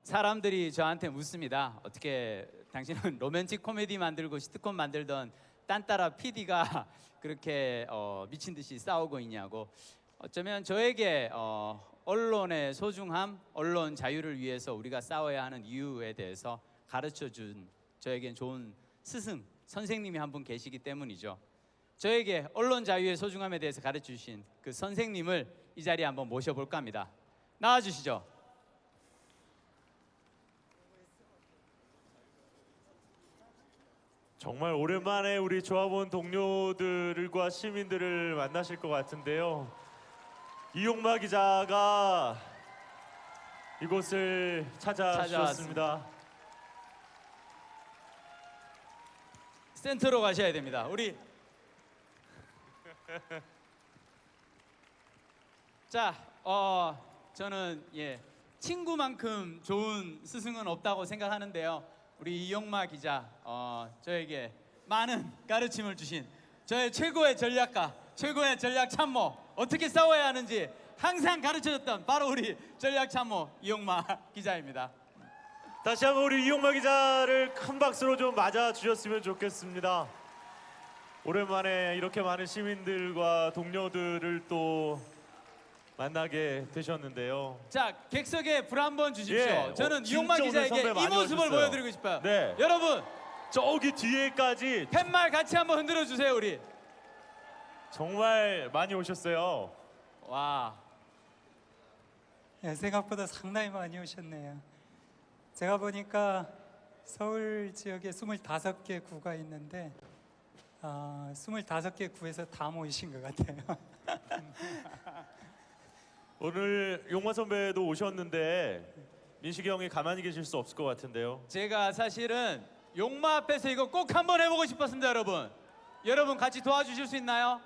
사람들이 저한테 묻습니다. 어떻게 당신은 로맨틱 코미디 만들고 시트콤 만들던 딴따라 PD가 그렇게 미친 듯이 싸우고 있냐고. 어쩌면 저에게 언론의 소중함, 언론 자유를 위해서 우리가 싸워야 하는 이유에 대해서 가르쳐준 저에겐 좋은 스승, 선생님이 한 분 계시기 때문이죠. 저에게 언론 자유의 소중함에 대해서 가르쳐주신 그 선생님을 이 자리에 한번 모셔볼까 합니다. 나와주시죠. 정말 오랜만에 우리 조합원 동료들과 시민들을 만나실 것 같은데요. 이용마 기자가 이곳을 찾아주셨습니다. 센터로 가셔야 됩니다. 우리 자, 저는 친구만큼 좋은 스승은 없다고 생각하는데요. 우리 이용마 기자, 저에게 많은 가르침을 주신 저의 최고의 전략가, 최고의 전략 참모, 어떻게 싸워야 하는지 항상 가르쳐줬던 바로 우리 전략 참모 이용마 기자입니다. 다시 한번 우리 이용마 기자를 큰 박수로 좀 맞아 주셨으면 좋겠습니다. 오랜만에 이렇게 많은 시민들과 동료들을 또 만나게 되셨는데요. 자, 객석에 불 한번 주십시오. 예, 저는 진짜 이용마 오늘 기자에게 선배 이 많이 모습을 오셨어요. 보여드리고 싶어요. 네. 여러분 저기 뒤에까지 팻말 같이 한번 흔들어 주세요. 우리. 정말 많이 오셨어요. 와. 생각보다 상당히 많이 오셨네요. 제가 보니까 서울 지역에 25개 구가 있는데 25개 구에서 다 모이신 것 같아요. 오늘 용마 선배도 오셨는데 민식이 형이 가만히 계실 수 없을 것 같은데요. 제가 사실은 용마 앞에서 이거 꼭 한번 해보고 싶었습니다, 여러분. 여러분 같이 도와주실 수 있나요?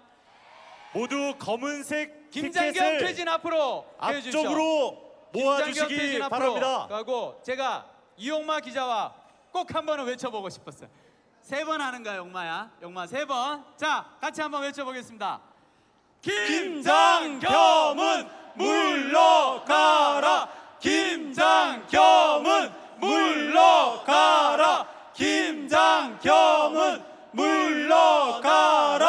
모두 검은색 김장경 티켓을 퇴진 앞으로 해주십시오. 앞쪽으로 김장경 퇴진 모아주시기 앞으로 바랍니다. 하고 제가 이용마 기자와 꼭 한번은 외쳐보고 싶었어요. 3번 하는 거야, 용마야. 용마 3번. 자, 같이 한번 외쳐보겠습니다. 김장겸은 물러가라. 김장겸은 물러가라. 김장겸은 물러가라.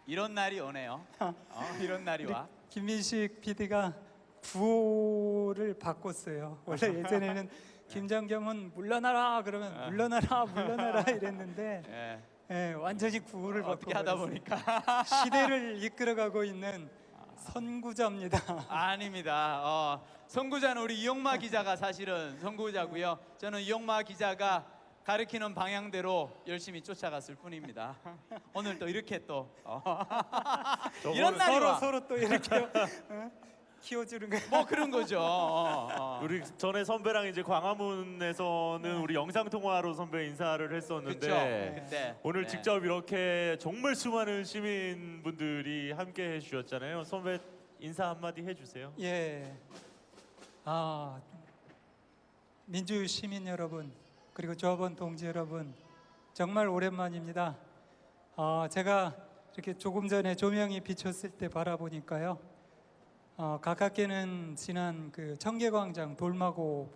이런 날이 오네요. 이런 날이 와. 김민식 PD가 구호를 바꿨어요. 원래 예전에는 김장겸은 물러나라 그러면 물러나라 물러나라 이랬는데 완전히 구호를 어떻게 하다 바꿔버렸어요. 보니까 시대를 이끌어가고 있는 선구자입니다. 아닙니다. 선구자는 우리 이용마 기자가 사실은 선구자고요. 저는 이용마 기자가 가르치는 방향대로 열심히 쫓아갔을 뿐입니다. 오늘 또 이렇게 또 이런 날이 와. 서로 또 이렇게 키워주는 거. 뭐 그런 거죠. 우리 전에 선배랑 이제 광화문에서는 우리 영상 통화로 선배 인사를 했었는데 그쵸? 그때 오늘 네. 직접 이렇게 정말 수많은 시민분들이 함께 해주셨잖아요. 선배 인사 한마디 해주세요. 예. 민주 시민 여러분 그리고 조합원 동지 여러분 정말 오랜만입니다. 제가 이렇게 조금 전에 조명이 비쳤을 때 바라보니까요. 가깝게는 지난 그 청계광장 돌마고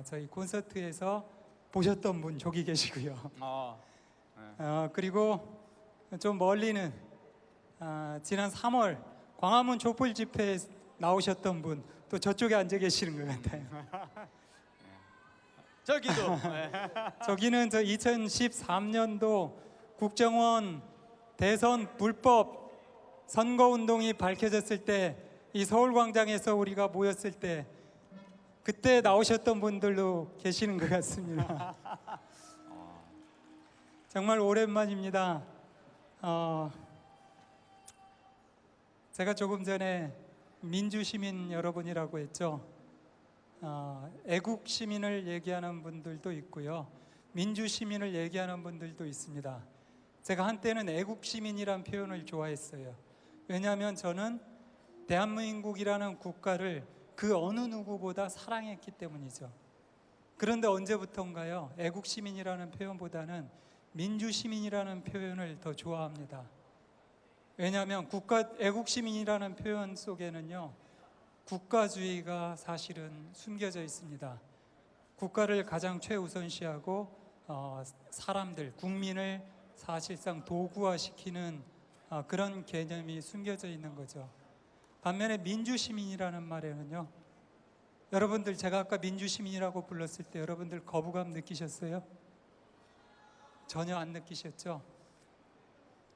저희 콘서트에서 보셨던 분 저기 계시고요. 그리고 좀 멀리는 지난 3월 광화문 촛불 집회에 나오셨던 분 또 저쪽에 앉아 계시는 것 같아요. 저기도 저기는 저 2013년도 국정원 대선 불법 선거운동이 밝혀졌을 때 이 서울광장에서 우리가 모였을 때 그때 나오셨던 분들도 계시는 것 같습니다. 정말 오랜만입니다. 제가 조금 전에 민주시민 여러분이라고 했죠. 애국 시민을 얘기하는 분들도 있고요. 민주 시민을 얘기하는 분들도 있습니다. 제가 한때는 애국 시민이란 표현을 좋아했어요. 왜냐하면 저는 대한민국이라는 국가를 그 어느 누구보다 사랑했기 때문이죠. 그런데 언제부턴가요? 애국 시민이라는 표현보다는 민주 시민이라는 표현을 더 좋아합니다. 왜냐하면 애국시민이라는 표현 속에는요, 국가주의가 사실은 숨겨져 있습니다. 국가를 가장 최우선시하고 사람들, 국민을 사실상 도구화시키는 그런 개념이 숨겨져 있는 거죠. 반면에 민주시민이라는 말에는요, 여러분들 제가 아까 민주시민이라고 불렀을 때 여러분들 거부감 느끼셨어요? 전혀 안 느끼셨죠?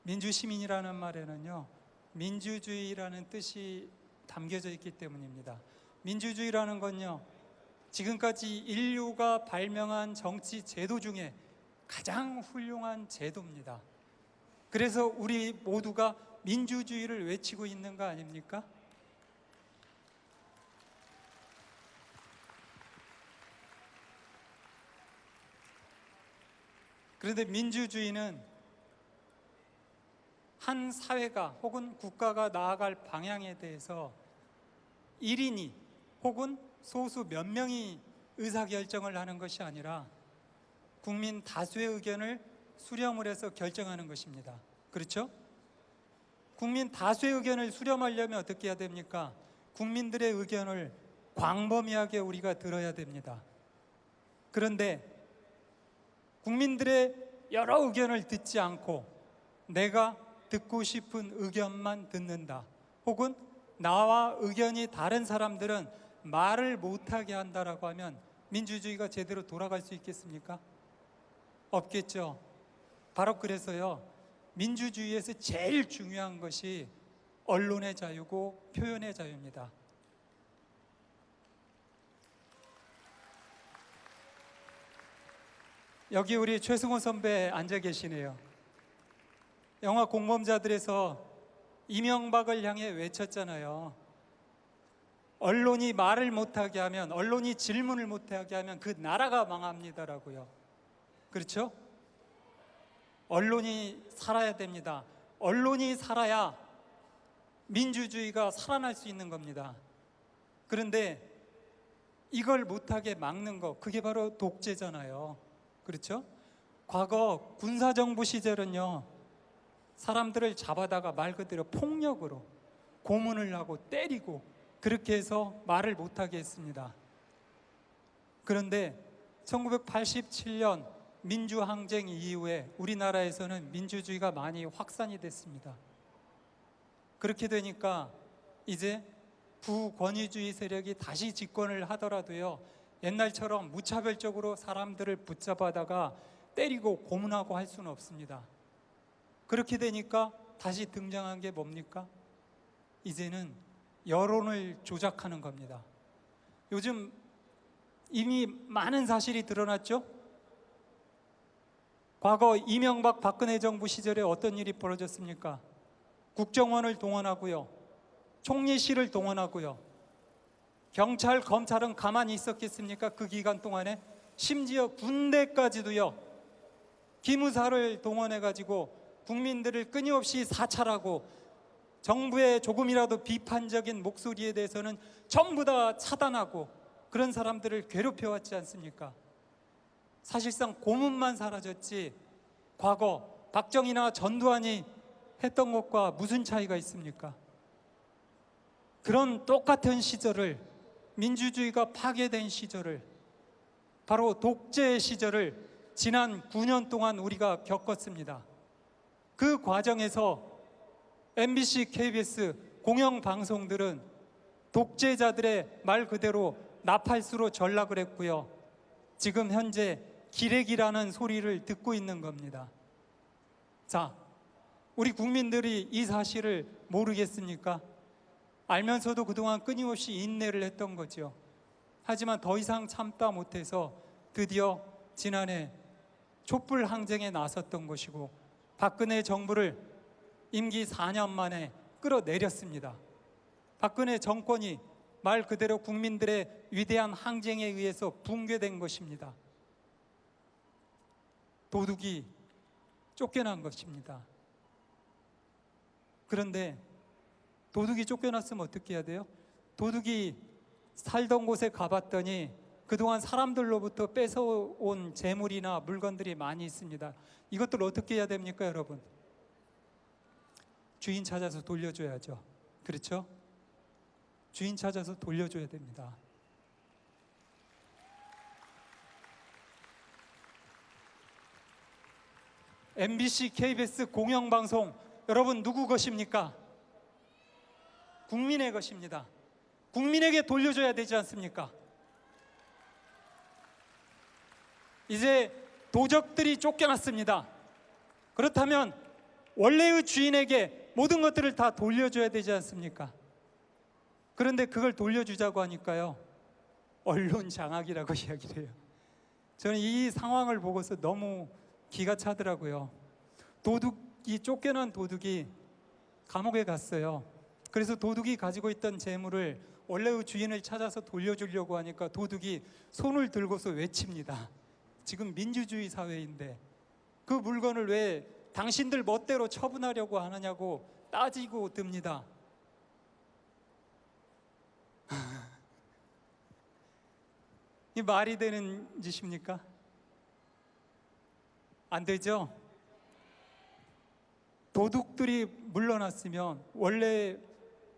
민주시민이라는 말에는요, 민주주의라는 뜻이 담겨져 있기 때문입니다. 민주주의라는 건요, 지금까지 인류가 발명한 정치 제도 중에 가장 훌륭한 제도입니다. 그래서 우리 모두가 민주주의를 외치고 있는 거 아닙니까? 그런데 민주주의는 한 사회가 혹은 국가가 나아갈 방향에 대해서 1인이 혹은 소수 몇 명이 의사결정을 하는 것이 아니라 국민 다수의 의견을 수렴을 해서 결정하는 것입니다. 그렇죠? 국민 다수의 의견을 수렴하려면 어떻게 해야 됩니까? 국민들의 의견을 광범위하게 우리가 들어야 됩니다. 그런데 국민들의 여러 의견을 듣지 않고 내가 듣고 싶은 의견만 듣는다. 혹은 나와 의견이 다른 사람들은 말을 못하게 한다라고 하면 민주주의가 제대로 돌아갈 수 있겠습니까? 없겠죠. 바로 그래서요, 민주주의에서 제일 중요한 것이 언론의 자유고 표현의 자유입니다. 여기 우리 최승호 선배 앉아 계시네요. 영화 공범자들에서 이명박을 향해 외쳤잖아요. 언론이 말을 못하게 하면, 언론이 질문을 못하게 하면 그 나라가 망합니다라고요. 그렇죠? 언론이 살아야 됩니다. 언론이 살아야 민주주의가 살아날 수 있는 겁니다. 그런데 이걸 못하게 막는 거, 그게 바로 독재잖아요. 그렇죠? 과거 군사정부 시절은요, 사람들을 잡아다가 말 그대로 폭력으로 고문을 하고 때리고 그렇게 해서 말을 못하게 했습니다. 그런데 1987년 민주항쟁 이후에 우리나라에서는 민주주의가 많이 확산이 됐습니다. 그렇게 되니까 이제 부권위주의 세력이 다시 집권을 하더라도요, 옛날처럼 무차별적으로 사람들을 붙잡아다가 때리고 고문하고 할 수는 없습니다. 그렇게 되니까 다시 등장한 게 뭡니까? 이제는 여론을 조작하는 겁니다. 요즘 이미 많은 사실이 드러났죠? 과거 이명박 박근혜 정부 시절에 어떤 일이 벌어졌습니까? 국정원을 동원하고요, 총리실을 동원하고요, 경찰, 검찰은 가만히 있었겠습니까? 그 기간 동안에 심지어 군대까지도요, 기무사를 동원해가지고 국민들을 끊임없이 사찰하고 정부의 조금이라도 비판적인 목소리에 대해서는 전부 다 차단하고 그런 사람들을 괴롭혀왔지 않습니까? 사실상 고문만 사라졌지 과거 박정희나 전두환이 했던 것과 무슨 차이가 있습니까? 그런 똑같은 시절을, 민주주의가 파괴된 시절을, 바로 독재 시절을 지난 9년 동안 우리가 겪었습니다. 그 과정에서 MBC, KBS 공영방송들은 독재자들의 말 그대로 나팔수로 전락을 했고요, 지금 현재 기레기라는 소리를 듣고 있는 겁니다. 자, 우리 국민들이 이 사실을 모르겠습니까? 알면서도 그동안 끊임없이 인내를 했던 거죠. 하지만 더 이상 참다 못해서 드디어 지난해 촛불 항쟁에 나섰던 것이고 박근혜 정부를 임기 4년 만에 끌어내렸습니다. 박근혜 정권이 말 그대로 국민들의 위대한 항쟁에 의해서 붕괴된 것입니다. 도둑이 쫓겨난 것입니다. 그런데 도둑이 쫓겨났으면 어떻게 해야 돼요? 도둑이 살던 곳에 가봤더니 그동안 사람들로부터 뺏어온 재물이나 물건들이 많이 있습니다. 이것들 어떻게 해야 됩니까, 여러분? 주인 찾아서 돌려줘야죠. 그렇죠? 주인 찾아서 돌려줘야 됩니다. MBC, KBS 공영방송 여러분 누구 것입니까? 국민의 것입니다. 국민에게 돌려줘야 되지 않습니까? 이제 도적들이 쫓겨났습니다. 그렇다면 원래의 주인에게 모든 것들을 다 돌려줘야 되지 않습니까? 그런데 그걸 돌려주자고 하니까요, 언론 장악이라고 이야기를 해요. 저는 이 상황을 보고서 너무 기가 차더라고요. 도둑이, 쫓겨난 도둑이 감옥에 갔어요. 그래서 도둑이 가지고 있던 재물을 원래의 주인을 찾아서 돌려주려고 하니까 도둑이 손을 들고서 외칩니다. 지금 민주주의 사회인데 그 물건을 왜 당신들 멋대로 처분하려고 하느냐고 따지고 듭니다. 이 말이 되는 짓입니까? 안 되죠? 도둑들이 물러났으면 원래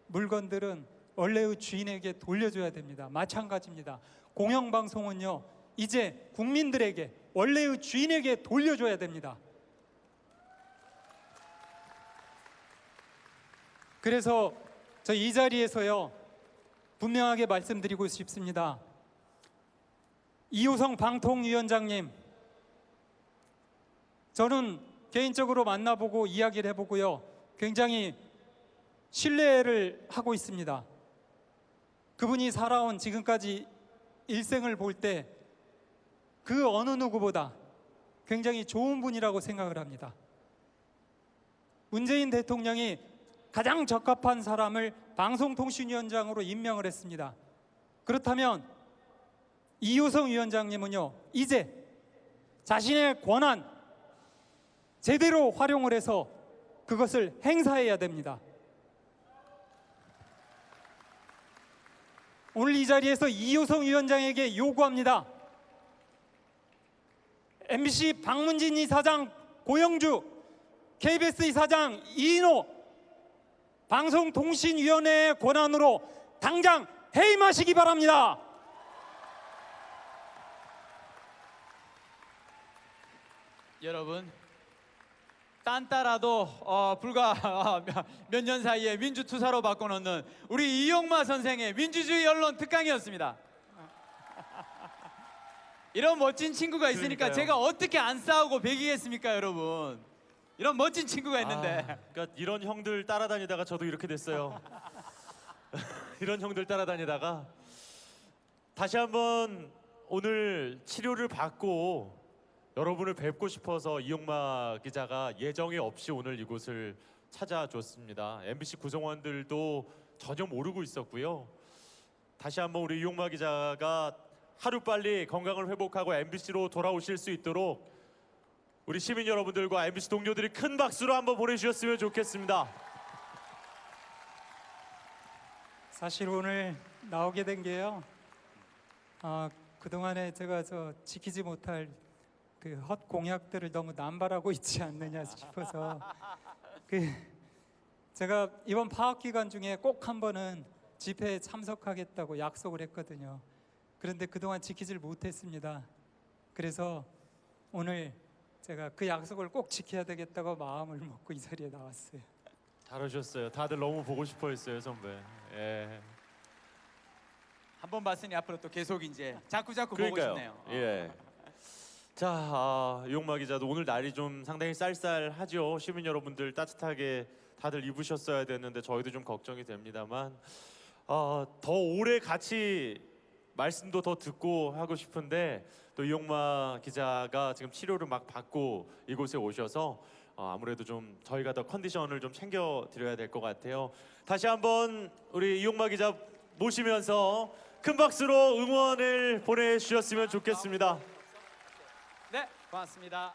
물건들은 원래의 주인에게 돌려줘야 됩니다. 마찬가지입니다. 공영방송은요, 이제 국민들에게 원래의 주인에게 돌려줘야 됩니다. 그래서 저 이 자리에서요, 분명하게 말씀드리고 싶습니다. 이호성 방통위원장님, 저는 개인적으로 만나보고 이야기를 해보고요, 굉장히 신뢰를 하고 있습니다. 그분이 살아온 지금까지 일생을 볼 때 그 어느 누구보다 굉장히 좋은 분이라고 생각을 합니다. 문재인 대통령이 가장 적합한 사람을 방송통신위원장으로 임명을 했습니다. 그렇다면 이호성 위원장님은요, 이제 자신의 권한 제대로 활용을 해서 그것을 행사해야 됩니다. 오늘 이 자리에서 이호성 위원장에게 요구합니다. MBC 박문진 이사장 고영주, KBS 이사장 이인호, 방송통신위원회의 권한으로 당장 해임하시기 바랍니다. 여러분, 딴따라도 불과 몇 년 사이에 민주투사로 바꿔놓는 우리 이용마 선생의 민주주의 언론 특강이었습니다. 이런 멋진 친구가 있으니까 그러니까요. 제가 어떻게 안 싸우고 배기겠습니까, 여러분? 이런 멋진 친구가 있는데. 그러니까 이런 형들 따라다니다가 저도 이렇게 됐어요. 이런 형들 따라다니다가 다시 한번 오늘 치료를 받고 여러분을 뵙고 싶어서 이용마 기자가 예정에 없이 오늘 이곳을 찾아줬습니다. MBC 구성원들도 전혀 모르고 있었고요. 다시 한번 우리 이용마 기자가 하루빨리 건강을 회복하고 MBC로 돌아오실 수 있도록 우리 시민 여러분들과 MBC 동료들이 큰 박수로 한번 보내주셨으면 좋겠습니다. 사실 오늘 나오게 된 게요, 그동안에 제가 지키지 못할 그 헛 공약들을 너무 남발하고 있지 않느냐 싶어서 제가 이번 파업 기간 중에 꼭 한 번은 집회에 참석하겠다고 약속을 했거든요. 그런데 그동안 지키질 못했습니다. 그래서 오늘 제가 그 약속을 꼭 지켜야 되겠다고 마음을 먹고 이 자리에 나왔어요. 잘하셨어요. 다들 너무 보고 싶어했어요, 선배. 예. 한 번 봤으니 앞으로 또 계속 이제 자꾸 보고 싶네요. 예. 자, 이용마 기자도 오늘 날이 좀 상당히 쌀쌀하죠. 시민 여러분들 따뜻하게 다들 입으셨어야 됐는데 저희도 좀 걱정이 됩니다만 더 오래 같이 말씀도 더 듣고 하고 싶은데 또 이용마 기자가 지금 치료를 막 받고 이곳에 오셔서 아무래도 좀 저희가 더 컨디션을 좀 챙겨 드려야 될 것 같아요. 다시 한번 우리 이용마 기자 모시면서 큰 박수로 응원을 보내주셨으면 좋겠습니다. 네, 고맙습니다.